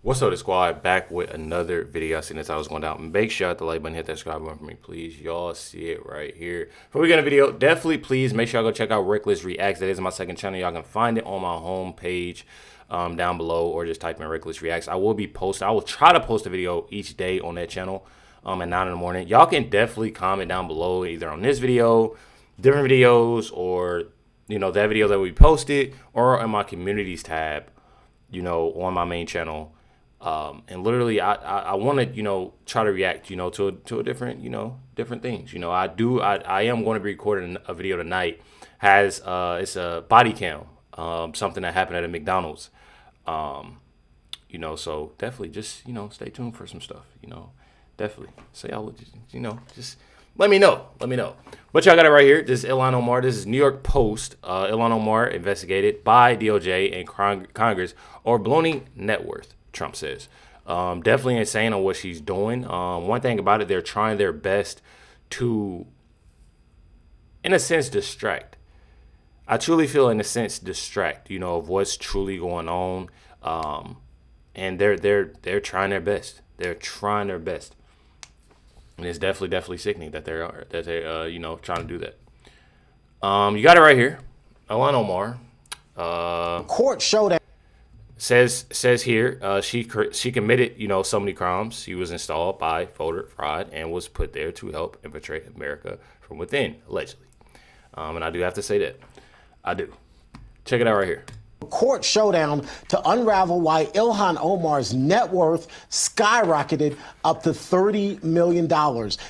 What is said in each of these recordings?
What's up, the squad? Back with another video. I seen this I was going down. Make sure you hit the like button, hit that subscribe button for me, please. Y'all see it right here. Before we get a video, definitely please make sure y'all go check out Recklezz Reacts. That is my second channel. Y'all can find it on my home page down below, or just type in Recklezz Reacts. I will try to post a video each day on that channel at 9 in the morning. Y'all can definitely comment down below either on this video, different videos, or that video that we posted, or in my communities tab, on my main channel. And literally, I want to, try to react, to a different, different things. I am going to be recording a video tonight. It's a body cam, something that happened at a McDonald's. So definitely just, stay tuned for some stuff, definitely. So y'all, just let me know. But y'all got it right here. This is Ilhan Omar. This is New York Post. Ilhan Omar investigated by DOJ and Congress over baloney net worth, Trump says. Definitely insane on what she's doing. One thing about it, they're trying their best to, in a sense, distract. I truly feel, in a sense, distract, of what's truly going on. And they're trying their best. They're trying their best. And it's definitely sickening that they're trying to do that. You got it right here. Ilhan Omar. Court showed Says here she committed so many crimes. She was installed by voter fraud and was put there to help infiltrate America from within, allegedly. And I do have to say that. I do. Check it out right here. Court showdown to unravel why Ilhan Omar's net worth skyrocketed up to $30 million.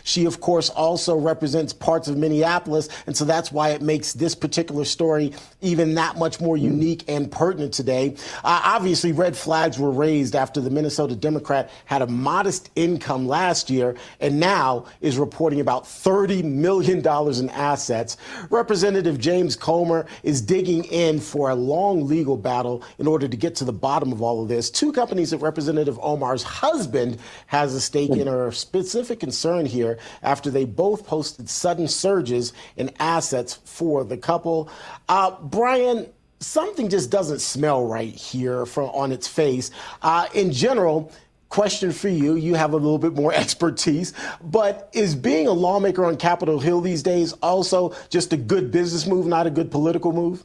She, of course, also represents parts of Minneapolis, and so that's why it makes this particular story even that much more unique and pertinent today. Obviously, red flags were raised after the Minnesota Democrat had a modest income last year and now is reporting about $30 million in assets. Representative James Comer is digging in for a long legal battle in order to get to the bottom of all of this. Two companies that Representative Omar's husband has a stake in are of specific concern here after they both posted sudden surges in assets for the couple. Brian, something just doesn't smell right here on its face. In general, question for you, you have a little bit more expertise, but is being a lawmaker on Capitol Hill these days also just a good business move, not a good political move?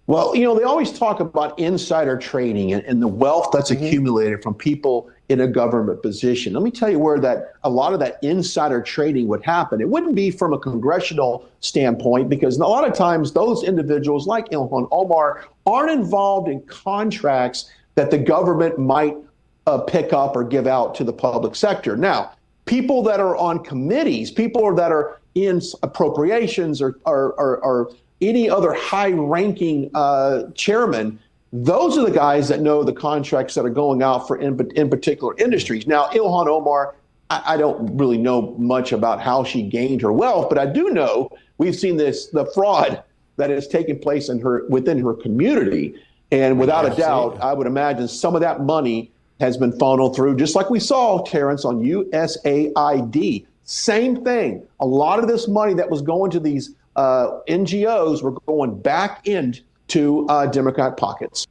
Well, they always talk about insider trading and the wealth that's accumulated from people in a government position. Let me tell you where a lot of that insider trading would happen. It wouldn't be from a congressional standpoint, because a lot of times those individuals like Ilhan Omar aren't involved in contracts that the government might pick up or give out to the public sector. Now, people that are on committees, people that are in appropriations or any other high-ranking chairman, those are the guys that know the contracts that are going out for in particular industries. Now, Ilhan Omar, I don't really know much about how she gained her wealth, but I do know we've seen the fraud that has taken place within her community. And without a doubt, I would imagine some of that money has been funneled through, just like we saw, Terrence, on USAID. Same thing. A lot of this money that was going to these NGOs were going back into Democrat pockets.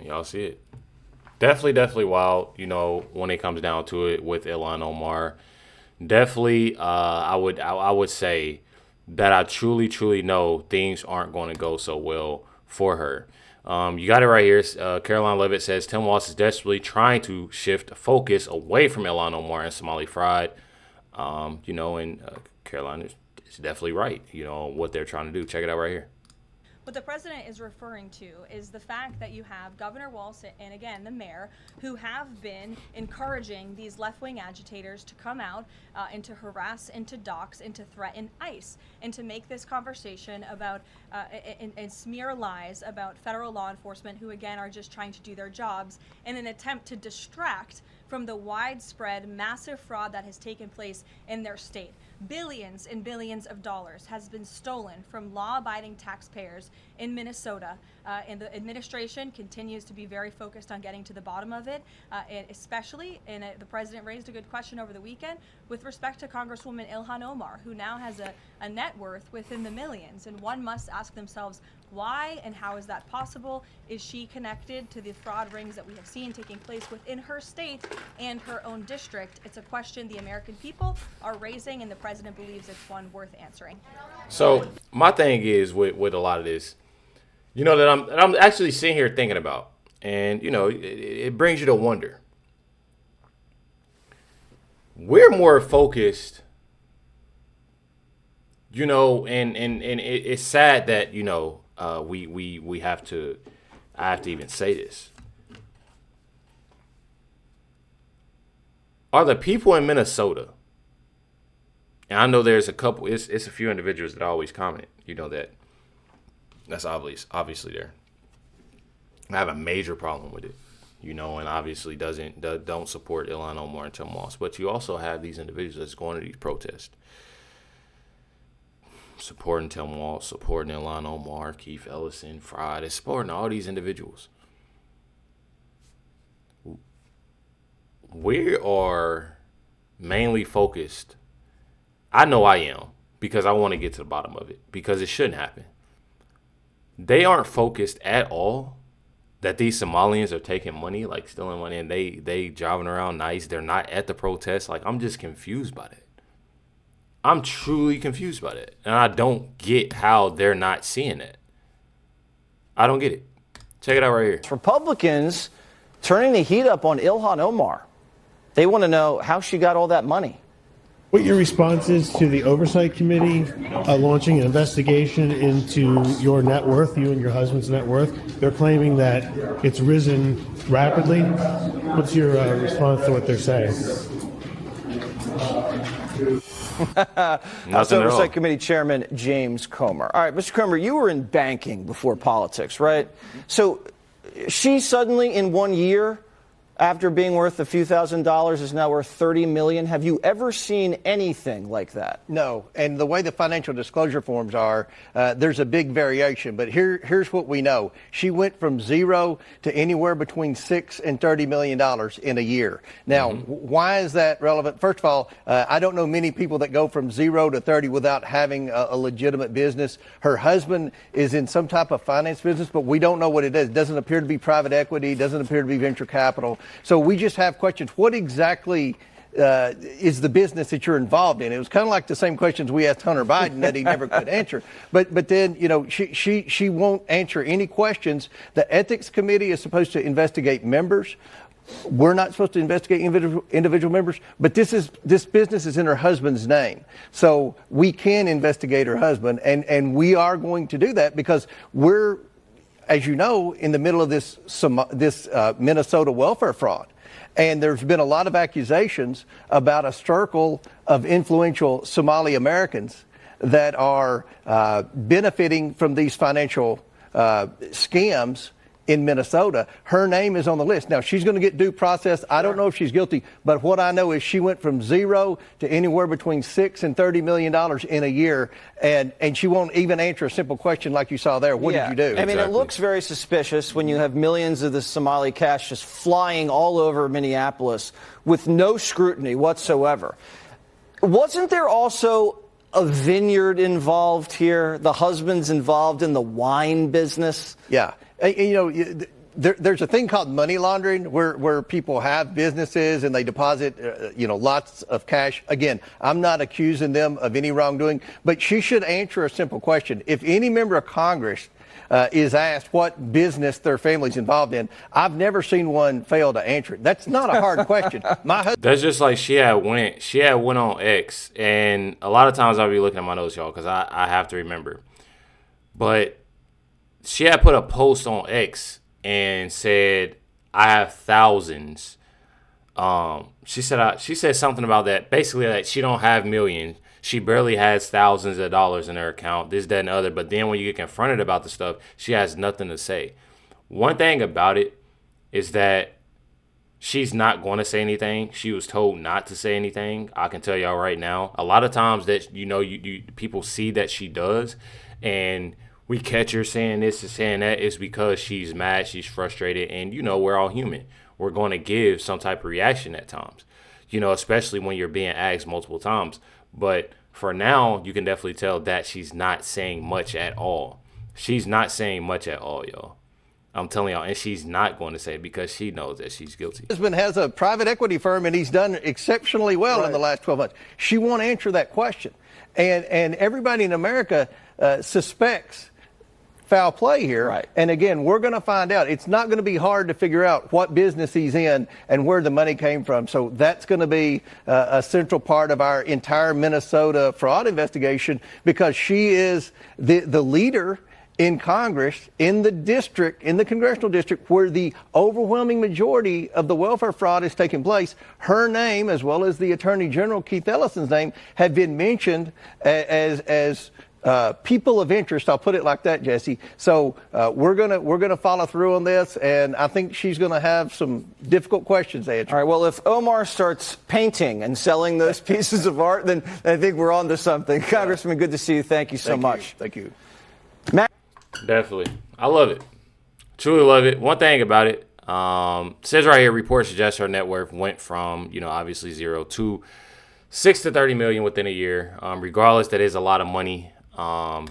Y'all see it. Definitely wild, when it comes down to it with Ilhan Omar. Definitely, I would say that I truly know things aren't going to go so well for her. You got it right here. Caroline Levitt says Tim Walz is desperately trying to shift focus away from Ilhan Omar and Somali fraud. And Caroline is definitely right, what they're trying to do. Check it out right here. What the president is referring to is the fact that you have Governor Walz and, again, the mayor, who have been encouraging these left-wing agitators to come out and to harass and to dox and to threaten ICE and to make this conversation about and smear lies about federal law enforcement who, again, are just trying to do their jobs in an attempt to distract from the widespread massive fraud that has taken place in their state. Billions and billions of dollars has been stolen from law-abiding taxpayers in Minnesota, and the administration continues to be very focused on getting to the bottom of it, and especially, the president raised a good question over the weekend with respect to Congresswoman Ilhan Omar, who now has a net worth within the millions, and one must ask themselves, why and how is that possible? Is she connected to the fraud rings that we have seen taking place within her state and her own district? It's a question the American people are raising, and the president believes it's one worth answering. So my thing is with a lot of this, you know, that I'm actually sitting here thinking about, and you know, it brings you to wonder. We're more focused, you know, and it's sad that, you know, we have to, I have to even say this. Are the people in Minnesota, and I know there's a couple, it's a few individuals that always comment, you know, that's obviously there. I have a major problem with it, you know, and obviously don't support Ilhan Omar and Tim Walz. But you also have these individuals that's going to these protests, supporting Tim Walz, supporting Ilhan Omar, Keith Ellison, Friday, supporting all these individuals. We are mainly focused. I know I am, because I want to get to the bottom of it, because it shouldn't happen. They aren't focused at all that these Somalians are taking money, like stealing money, and they driving around nice. They're not at the protest. Like, I'm just confused by that. I'm truly confused by that. And I don't get how they're not seeing it. I don't get it. Check it out right here. Republicans turning the heat up on Ilhan Omar. They want to know how she got all that money. What your response is to the Oversight Committee launching an investigation into your net worth, you and your husband's net worth. They're claiming that it's risen rapidly. What's your response to what they're saying? House Oversight Committee Chairman James Comer. All right, Mr. Comer, you were in banking before politics, right? So she suddenly, in 1 year, after being worth a few $1,000s, is now worth $30 million. Have you ever seen anything like that? No, and the way the financial disclosure forms are, there's a big variation. But here's what we know: she went from zero to anywhere between $6 and $30 million in a year. Now, why is that relevant? First of all, I don't know many people that go from 0 to 30 without having a legitimate business. Her husband is in some type of finance business, but we don't know what it is. It doesn't appear to be private equity. Doesn't appear to be venture capital. So we just have questions. What exactly is the business that you're involved in? It was kind of like the same questions we asked Hunter Biden that he never could answer. But then, you know, she won't answer any questions. The Ethics Committee is supposed to investigate members. We're not supposed to investigate individual members, but this business is in her husband's name. So we can investigate her husband, and we are going to do that because we're, as you know, in the middle of this Minnesota welfare fraud. And there's been a lot of accusations about a circle of influential Somali Americans that are benefiting from these financial scams in Minnesota. Her name is on the list. Now, she's going to get due process. I don't know if she's guilty, but what I know is she went from 0 to anywhere between $6 and $30 million in a year, and she won't even answer a simple question like you saw there. What did you do? I mean, It looks very suspicious when you have millions of the Somali cash just flying all over Minneapolis with no scrutiny whatsoever. Wasn't there also a vineyard involved here? The husband's involved in the wine business? Yeah. You know, there's a thing called money laundering where people have businesses and they deposit, lots of cash. Again, I'm not accusing them of any wrongdoing, but she should answer a simple question. If any member of Congress is asked what business their family's involved in, I've never seen one fail to answer it. That's not a hard question. That's just like she had went on X, and a lot of times I'll be looking at my notes, y'all, because I have to remember. But she had put a post on X and said, "I have thousands." She said something about that. Basically, that she don't have millions. She barely has thousands of dollars in her account. This, that, and the other. But then when you get confronted about the stuff, she has nothing to say. One thing about it is that She's not going to say anything. She was told not to say anything. I can tell y'all right now. A lot of times that, people see that she does, and we catch her saying this and saying that, is because she's mad, she's frustrated, and, we're all human. We're going to give some type of reaction at times, especially when you're being asked multiple times. But for now, you can definitely tell that she's not saying much at all. She's not saying much at all, y'all. I'm telling y'all, and she's not going to say it because she knows that she's guilty. Her husband has a private equity firm, and he's done exceptionally well in the last 12 months. She won't answer that question. And everybody in America suspects foul play here. Right. And again, we're going to find out. It's not going to be hard to figure out what business he's in and where the money came from. So that's going to be a central part of our entire Minnesota fraud investigation, because she is the leader in Congress, in the district, in the congressional district where the overwhelming majority of the welfare fraud is taking place. Her name, as well as the Attorney General Keith Ellison's name, have been mentioned as people of interest. I'll put it like that, Jesse. So we're gonna follow through on this, and I think she's gonna have some difficult questions to answer. All right. Well, if Omar starts painting and selling those pieces of art, then I think we're on to something. Congressman, good to see you. Thank you so much. Thank you. Matt? Definitely. I love it. Truly love it. One thing about it, says right here, reports suggest her net worth went from, obviously 0 to 6 to 30 million within a year. Regardless, that is a lot of money.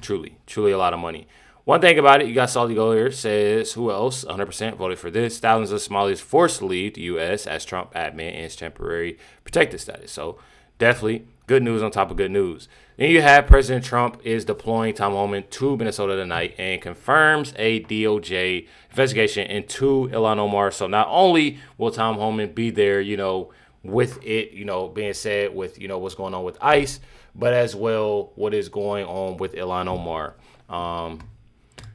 Truly a lot of money. One thing about it, you got Saudi Go here, says, who else? 100% voted for this. Thousands of Somalis forced to leave the U.S. as Trump admin ends temporary protected status. So definitely good news on top of good news. Then you have President Trump is deploying Tom Homan to Minnesota tonight and confirms a DOJ investigation into Ilhan Omar. So not only will Tom Homan be there, with it, being said with, what's going on with ICE, but as well what is going on with Ilhan Omar.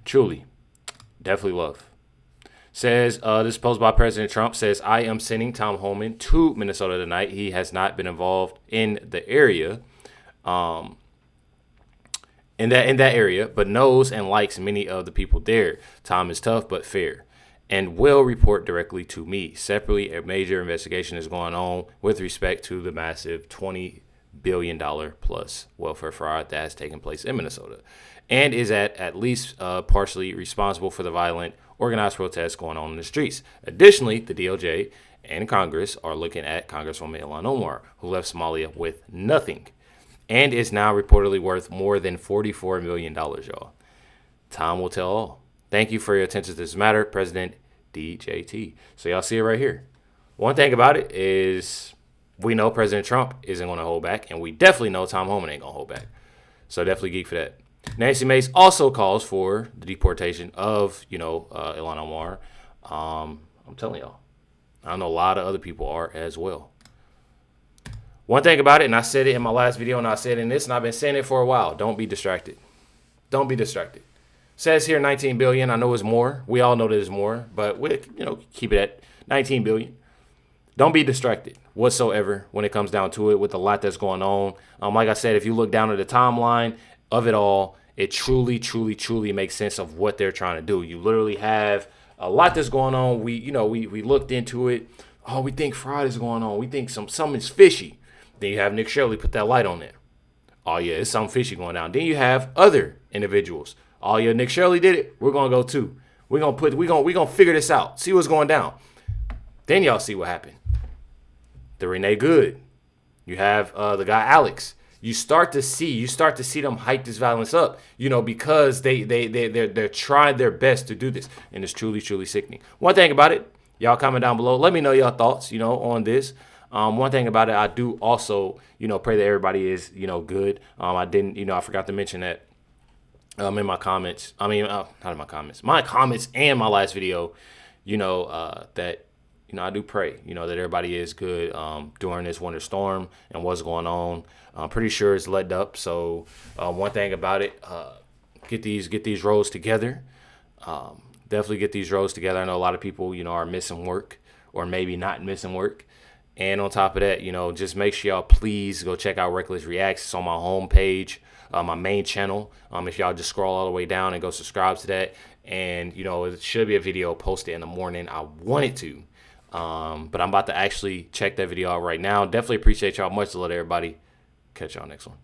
Truly, definitely love. Says, this post by President Trump says, I am sending Tom Homan to Minnesota tonight. He has not been involved in the area, in that area, but knows and likes many of the people there. Tom is tough but fair and will report directly to me. Separately, a major investigation is going on with respect to the massive $20 billion plus welfare fraud that has taken place in Minnesota and is at least partially responsible for the violent organized protests going on in the streets. Additionally, the DOJ and Congress are looking at Congresswoman Ilhan Omar, who left Somalia with nothing and is now reportedly worth more than $44 million, y'all. Time will tell all. Thank you for your attention to this matter, President DJT. So y'all see it right here. One thing about it is we know President Trump isn't going to hold back, and we definitely know Tom Homan ain't going to hold back. So definitely geek for that. Nancy Mace also calls for the deportation of, Ilhan Omar. I'm telling y'all, I know a lot of other people are as well. One thing about it, and I said it in my last video, and I said in this, and I've been saying it for a while, don't be distracted. Don't be distracted. Says here 19 billion. I know it's more. We all know there's more, but we, keep it at 19 billion. Don't be distracted whatsoever when it comes down to it with a lot that's going on. Like I said, if you look down at the timeline of it all, it truly, truly, truly makes sense of what they're trying to do. You literally have a lot that's going on. We looked into it. Oh, we think fraud is going on. We think something's fishy. Then you have Nick Shirley put that light on there. Oh yeah, it's something fishy going down. Then you have other individuals. Oh yeah, Nick Shirley did it. We're gonna go too. We're gonna figure this out. See what's going down. Then y'all see what happened. The Renee Good. You have the guy Alex. You start to see them hype this violence up, because they're trying their best to do this, and it's truly, truly sickening. One thing about it, y'all comment down below. Let me know your thoughts, on this. One thing about it, I do also, pray that everybody is, good. I didn't, I forgot to mention that in my comments. I mean, not in my comments and my last video, that, I do pray, that everybody is good during this winter storm and what's going on. I'm pretty sure it's let up. So one thing about it, get these roads together. Definitely get these roads together. I know a lot of people, are missing work or maybe not missing work. And on top of that, just make sure y'all please go check out Recklezz Reacts. It's on my homepage, my main channel. If y'all just scroll all the way down and go subscribe to that. And, it should be a video posted in the morning. I wanted to. But I'm about to actually check that video out right now. Definitely appreciate y'all. Much love, everybody. Catch y'all next one.